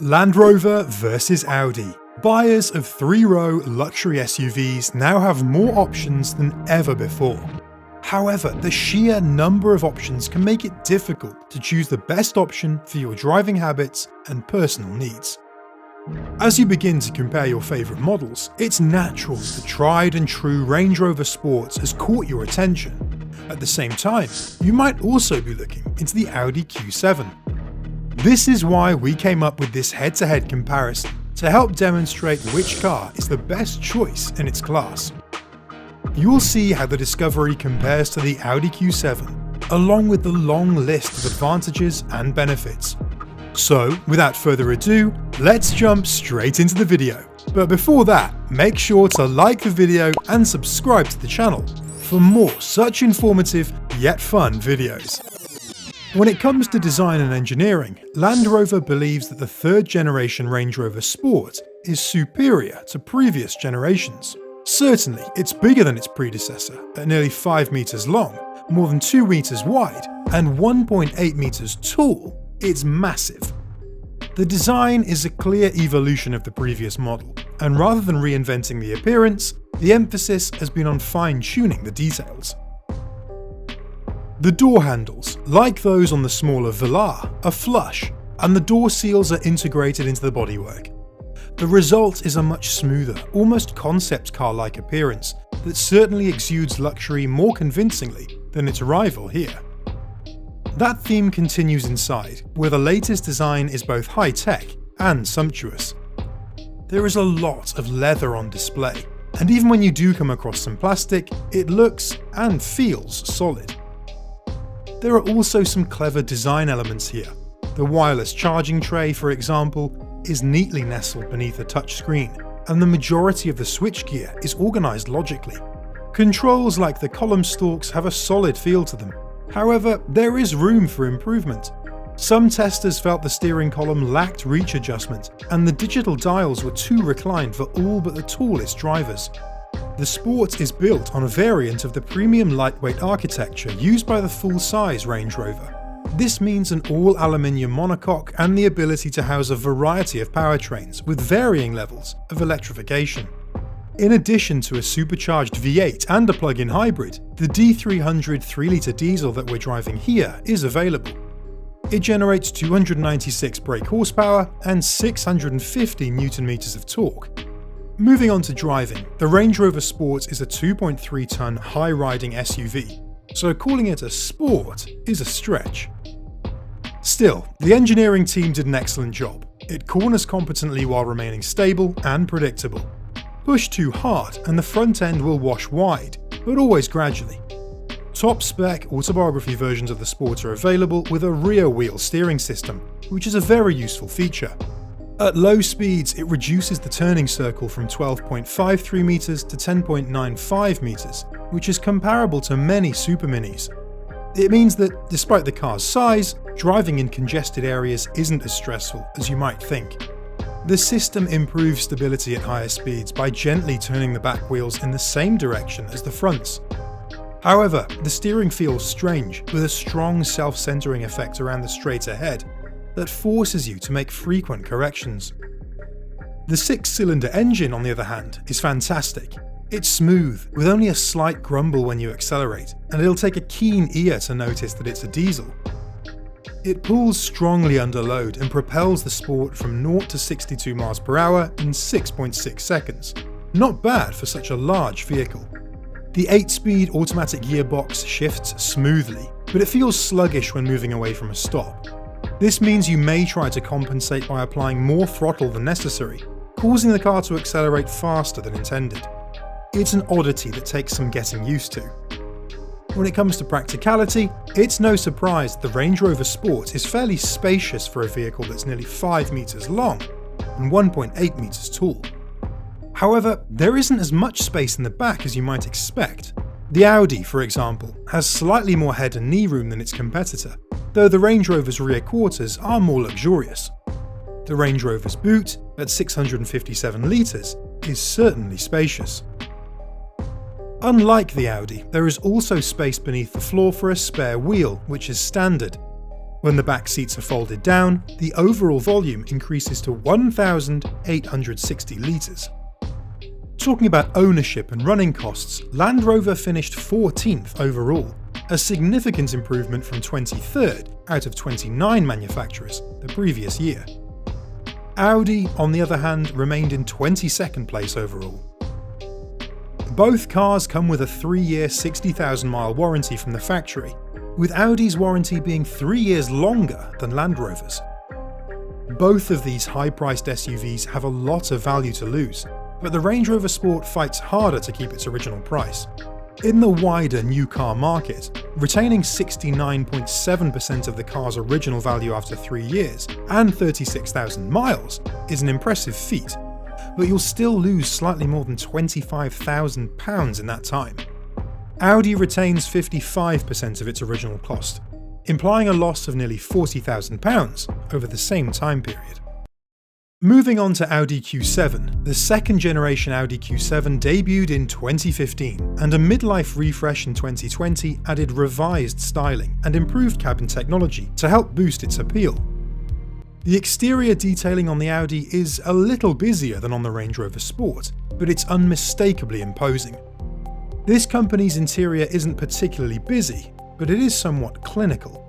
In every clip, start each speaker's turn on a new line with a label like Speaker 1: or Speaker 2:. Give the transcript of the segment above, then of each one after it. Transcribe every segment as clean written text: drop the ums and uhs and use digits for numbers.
Speaker 1: Land Rover versus Audi. Buyers of three-row luxury SUVs now have more options than ever before. However, the sheer number of options can make it difficult to choose the best option for your driving habits and personal needs. As you begin to compare your favourite models, it's natural that the tried and true Range Rover Sport has caught your attention. At the same time, you might also be looking into the Audi Q7. This is why we came up with this head-to-head comparison to help demonstrate which car is the best choice in its class. You'll see how the Discovery compares to the Audi Q7, along with the long list of advantages and benefits. So, without further ado, let's jump straight into the video. But before that, make sure to like the video and subscribe to the channel for more such informative yet fun videos. When it comes to design and engineering, Land Rover believes that the third generation Range Rover Sport is superior to previous generations. Certainly, it's bigger than its predecessor at nearly 5 meters long, more than 2 meters wide, and 1.8 meters tall. It's massive. The design is a clear evolution of the previous model, and rather than reinventing the appearance, the emphasis has been on fine-tuning the details. The door handles, like those on the smaller Velar, are flush, and the door seals are integrated into the bodywork. The result is a much smoother, almost concept car-like appearance that certainly exudes luxury more convincingly than its rival here. That theme continues inside, where the latest design is both high-tech and sumptuous. There is a lot of leather on display, and even when you do come across some plastic, it looks and feels solid. There are also some clever design elements here. The wireless charging tray, for example, is neatly nestled beneath a touchscreen, and the majority of the switchgear is organised logically. Controls like the column stalks have a solid feel to them. However, there is room for improvement. Some testers felt the steering column lacked reach adjustment, and the digital dials were too reclined for all but the tallest drivers. The Sport is built on a variant of the premium lightweight architecture used by the full-size Range Rover. This means an all-aluminium monocoque and the ability to house a variety of powertrains with varying levels of electrification. In addition to a supercharged V8 and a plug-in hybrid, the D300 3-litre diesel that we're driving here is available. It generates 296 brake horsepower and 650 Nm of torque. Moving on to driving, the Range Rover Sport is a 2.3-ton high-riding SUV, so calling it a sport is a stretch. Still, the engineering team did an excellent job. It corners competently while remaining stable and predictable. Push too hard and the front end will wash wide, but always gradually. Top-spec autobiography versions of the Sport are available with a rear-wheel steering system, which is a very useful feature. At low speeds, it reduces the turning circle from 12.53 meters to 10.95 meters, which is comparable to many Super Minis. It means that, despite the car's size, driving in congested areas isn't as stressful as you might think. The system improves stability at higher speeds by gently turning the back wheels in the same direction as the fronts. However, the steering feels strange, with a strong self-centering effect around the straight ahead that forces you to make frequent corrections. The 6-cylinder engine, on the other hand, is fantastic. It's smooth, with only a slight grumble when you accelerate, and it'll take a keen ear to notice that it's a diesel. It pulls strongly under load and propels the Sport from 0 to 62 miles per hour in 6.6 seconds. Not bad for such a large vehicle. The 8-speed automatic gearbox shifts smoothly, but it feels sluggish when moving away from a stop. This means you may try to compensate by applying more throttle than necessary, causing the car to accelerate faster than intended. It's an oddity that takes some getting used to. When it comes to practicality, it's no surprise the Range Rover Sport is fairly spacious for a vehicle that's nearly 5 meters long and 1.8 meters tall. However, there isn't as much space in the back as you might expect. The Audi, for example, has slightly more head and knee room than its competitor, though the Range Rover's rear quarters are more luxurious. The Range Rover's boot, at 657 litres, is certainly spacious. Unlike the Audi, there is also space beneath the floor for a spare wheel, which is standard. When the back seats are folded down, the overall volume increases to 1,860 litres. Talking about ownership and running costs, Land Rover finished 14th overall, a significant improvement from 23rd out of 29 manufacturers the previous year. Audi, on the other hand, remained in 22nd place overall. Both cars come with a 3-year 60,000-mile warranty from the factory, with Audi's warranty being 3 years longer than Land Rover's. Both of these high-priced SUVs have a lot of value to lose, but the Range Rover Sport fights harder to keep its original price. In the wider new car market, retaining 69.7% of the car's original value after 3 years and 36,000 miles is an impressive feat, but you'll still lose slightly more than £25,000 in that time. Audi retains 55% of its original cost, implying a loss of nearly £40,000 over the same time period. Moving on to Audi Q7, the second generation Audi Q7 debuted in 2015, and a midlife refresh in 2020 added revised styling and improved cabin technology to help boost its appeal. The exterior detailing on the Audi is a little busier than on the Range Rover Sport, but it's unmistakably imposing. This company's interior isn't particularly busy, but it is somewhat clinical.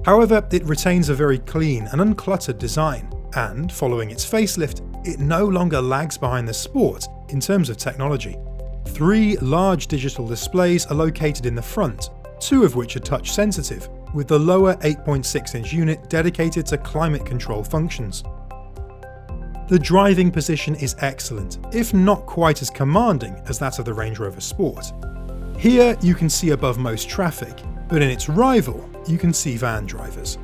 Speaker 1: However, it retains a very clean and uncluttered design, and, following its facelift, it no longer lags behind the Sport in terms of technology. 3 large digital displays are located in the front, 2 of which are touch sensitive, with the lower 8.6-inch unit dedicated to climate control functions. The driving position is excellent, if not quite as commanding as that of the Range Rover Sport. Here you can see above most traffic, but in its rival you can see van drivers.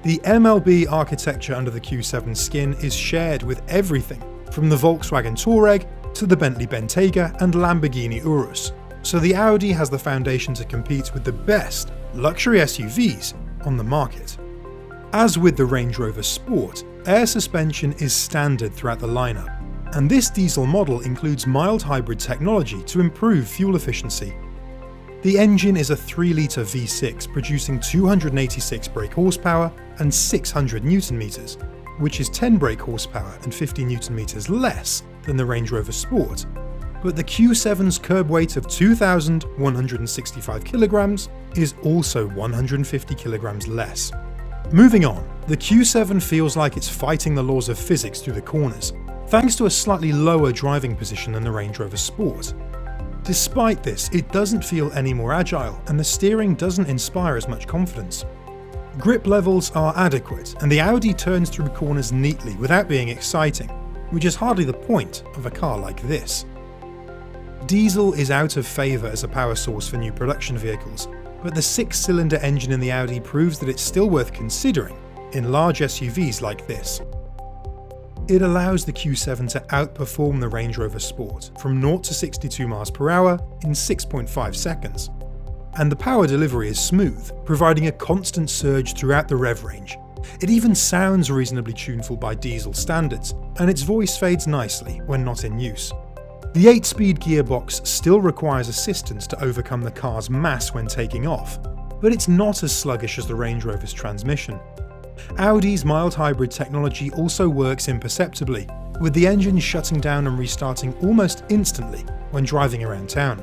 Speaker 1: The MLB architecture under the Q7 skin is shared with everything from the Volkswagen Touareg to the Bentley Bentayga and Lamborghini Urus, so the Audi has the foundation to compete with the best luxury SUVs on the market. As with the Range Rover Sport, air suspension is standard throughout the lineup, and this diesel model includes mild hybrid technology to improve fuel efficiency. The engine is a 3-litre V6 producing 286 brake horsepower and 600 Nm, which is 10 brake horsepower and 50 Nm less than the Range Rover Sport, but the Q7's curb weight of 2,165 kg is also 150 kg less. Moving on, the Q7 feels like it's fighting the laws of physics through the corners, thanks to a slightly lower driving position than the Range Rover Sport. Despite this, it doesn't feel any more agile, and the steering doesn't inspire as much confidence. Grip levels are adequate, and the Audi turns through corners neatly without being exciting, which is hardly the point of a car like this. Diesel is out of favour as a power source for new production vehicles, but the 6-cylinder engine in the Audi proves that it's still worth considering in large SUVs like this. It allows the Q7 to outperform the Range Rover Sport from 0 to 62 miles per hour in 6.5 seconds. And the power delivery is smooth, providing a constant surge throughout the rev range. It even sounds reasonably tuneful by diesel standards, and its voice fades nicely when not in use. The 8-speed gearbox still requires assistance to overcome the car's mass when taking off, but it's not as sluggish as the Range Rover's transmission. Audi's mild hybrid technology also works imperceptibly, with the engine shutting down and restarting almost instantly when driving around town.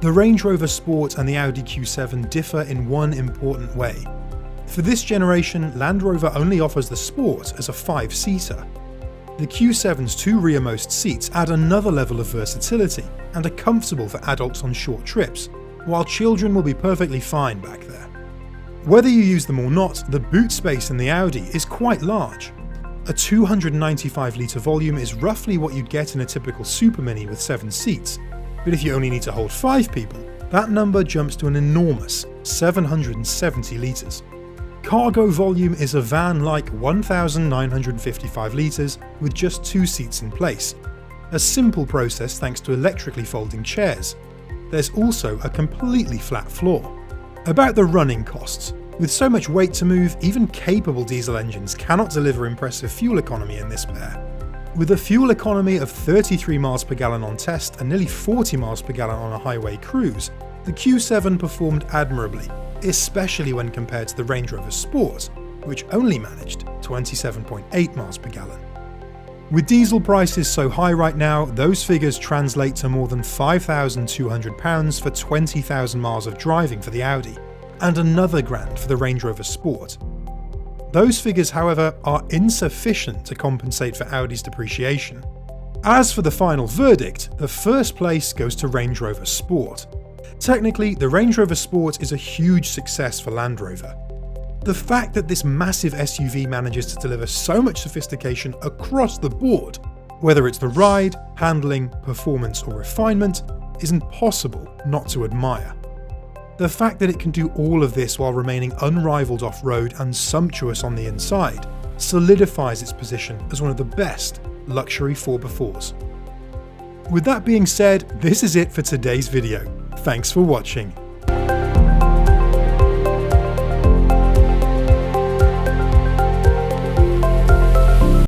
Speaker 1: The Range Rover Sport and the Audi Q7 differ in one important way. For this generation, Land Rover only offers the Sport as a 5-seater. The Q7's 2 rearmost seats add another level of versatility and are comfortable for adults on short trips, while children will be perfectly fine back there. Whether you use them or not, the boot space in the Audi is quite large. A 295-litre volume is roughly what you'd get in a typical Super Mini with 7 seats, but if you only need to hold 5 people, that number jumps to an enormous 770 litres. Cargo volume is a van-like 1,955 litres with just 2 seats in place, a simple process thanks to electrically folding chairs. There's also a completely flat floor. About the running costs, with so much weight to move, even capable diesel engines cannot deliver impressive fuel economy in this pair. With a fuel economy of 33 miles per gallon on test and nearly 40 miles per gallon on a highway cruise, the Q7 performed admirably, especially when compared to the Range Rover Sport, which only managed 27.8 miles per gallon. With diesel prices so high right now, those figures translate to more than £5,200 for 20,000 miles of driving for the Audi, and another grand for the Range Rover Sport. Those figures, however, are insufficient to compensate for Audi's depreciation. As for the final verdict, the first place goes to Range Rover Sport. Technically, the Range Rover Sport is a huge success for Land Rover. The fact that this massive SUV manages to deliver so much sophistication across the board, whether it's the ride, handling, performance or refinement, is impossible not to admire. The fact that it can do all of this while remaining unrivaled off-road and sumptuous on the inside solidifies its position as one of the best luxury 4x4s. With that being said, this is it for today's video. Thanks for watching.